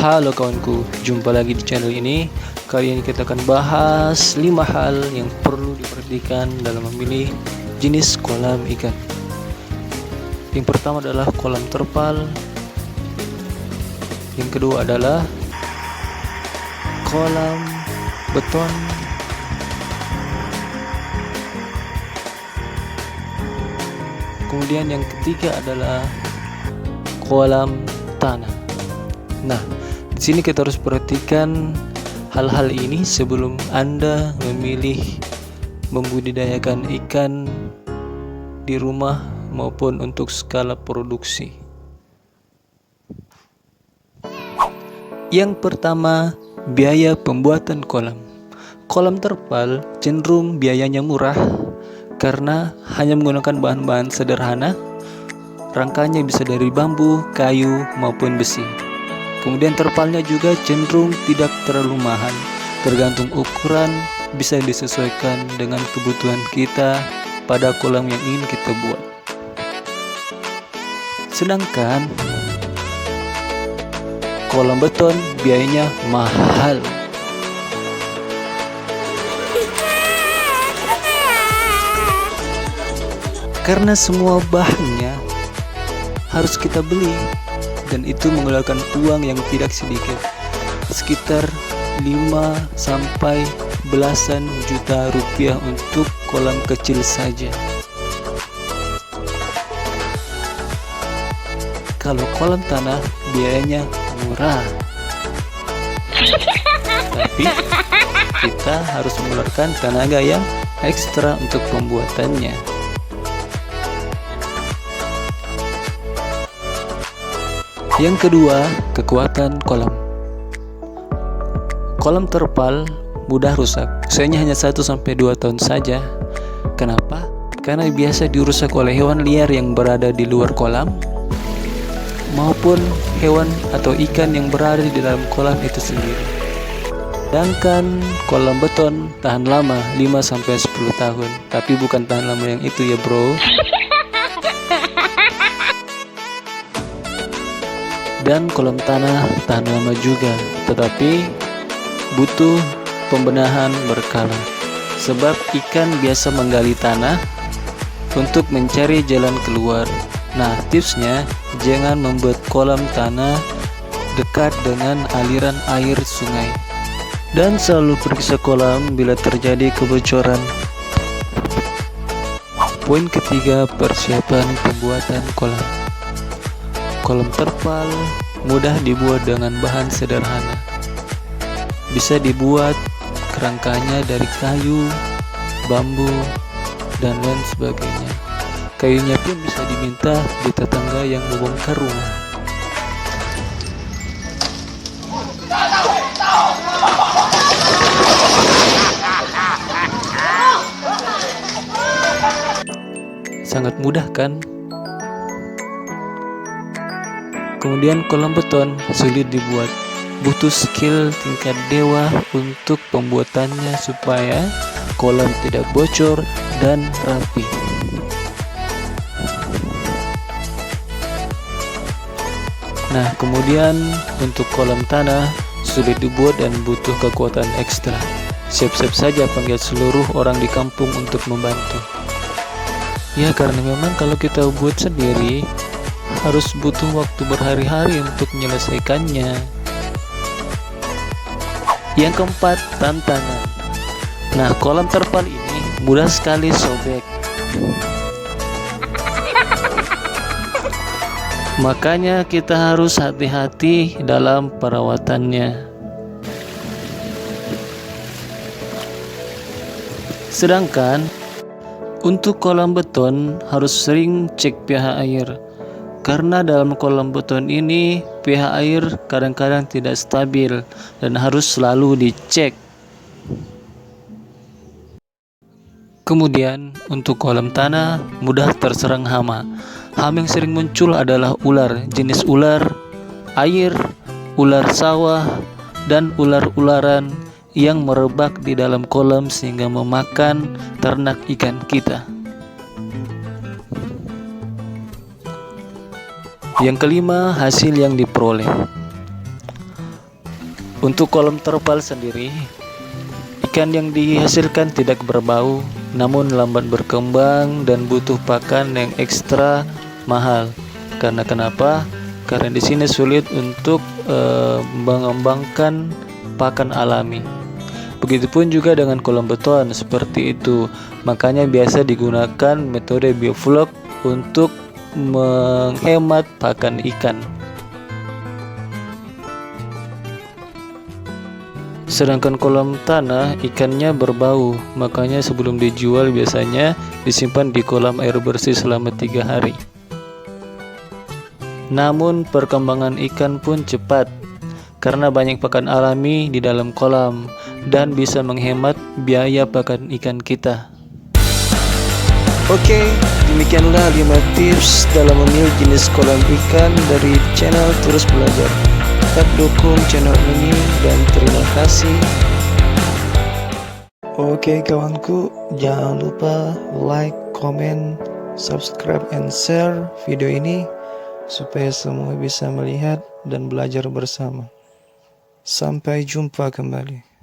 Halo kawanku, jumpa lagi di channel ini. Kali ini kita akan bahas 5 hal yang perlu diperhatikan dalam memilih jenis kolam ikan. Yang pertama adalah kolam terpal. Yang kedua adalah kolam beton. Kemudian yang ketiga adalah kolam tanah. Nah, di sini kita harus perhatikan hal-hal ini sebelum Anda memilih membudidayakan ikan di rumah maupun untuk skala produksi. Yang pertama, biaya pembuatan kolam. Kolam terpal cenderung biayanya murah karena hanya menggunakan bahan-bahan sederhana. Rangkanya bisa dari bambu, kayu, maupun besi. Kemudian terpalnya juga cenderung tidak terlalu mahal, tergantung ukuran, bisa disesuaikan dengan kebutuhan kita pada kolam yang ingin kita buat. Sedangkan kolam beton biayanya mahal. Karena semua bahannya harus kita beli, dan itu mengeluarkan uang yang tidak sedikit, sekitar 5 sampai belasan juta rupiah untuk kolam kecil saja. Kalau kolam tanah biayanya murah, tapi kita harus mengeluarkan tenaga yang ekstra untuk pembuatannya. Yang kedua, kekuatan kolam. Kolam terpal mudah rusak, usianya hanya 1-2 tahun saja. Kenapa? Karena biasa dirusak oleh hewan liar yang berada di luar kolam maupun hewan atau ikan yang berada di dalam kolam itu sendiri. Sedangkan kolam beton tahan lama 5-10 tahun, tapi bukan tahan lama yang itu ya bro. Dan kolam tanah tahan lama juga, tetapi butuh pembenahan berkala. Sebab ikan biasa menggali tanah untuk mencari jalan keluar. Nah, tipsnya jangan membuat kolam tanah dekat dengan aliran air sungai. Dan selalu periksa kolam bila terjadi kebocoran. Poin ketiga, persiapan pembuatan kolam. Kolam terpal mudah dibuat dengan bahan sederhana. Bisa dibuat kerangkanya dari kayu, bambu, dan lain sebagainya. Kayunya pun bisa diminta di tetangga yang membongkar rumah. Sangat mudah kan? Kemudian kolam beton sulit dibuat, butuh skill tingkat dewa untuk pembuatannya supaya kolam tidak bocor dan rapi. Nah, kemudian untuk kolam tanah sulit dibuat dan butuh kekuatan ekstra. Siap-siap saja panggil seluruh orang di kampung untuk membantu. Ya, karena memang kalau kita buat sendiri harus butuh waktu berhari-hari untuk menyelesaikannya. Yang keempat, tantangan. Nah, kolam terpal ini mudah sekali sobek. Makanya kita harus hati-hati dalam perawatannya. Sedangkan untuk kolam beton harus sering cek pH air. Karena dalam kolam beton ini pH air kadang-kadang tidak stabil dan harus selalu dicek. Kemudian untuk kolam tanah mudah terserang hama. Hama yang sering muncul adalah ular, jenis ular air, ular sawah, dan ular-ularan yang merebak di dalam kolam sehingga memakan ternak ikan kita. Yang kelima, hasil yang diperoleh. Untuk kolam terpal sendiri, ikan yang dihasilkan tidak berbau, namun lambat berkembang dan butuh pakan yang ekstra mahal. Karena kenapa? Karena di sini sulit untuk mengembangkan pakan alami. Begitupun juga dengan kolam beton seperti itu. Makanya biasa digunakan metode bioflok untuk menghemat pakan ikan. Sedangkan kolam tanah ikannya berbau, makanya sebelum dijual biasanya disimpan di kolam air bersih selama 3 hari. Namun perkembangan ikan pun cepat karena banyak pakan alami di dalam kolam dan bisa menghemat biaya pakan ikan kita. Oke, demikianlah 5 tips dalam memilih jenis kolam ikan dari channel Terus Belajar. Tetap dukung channel ini dan terima kasih. Oke kawanku, jangan lupa like, comment, subscribe, and share video ini supaya semua bisa melihat dan belajar bersama. Sampai jumpa kembali.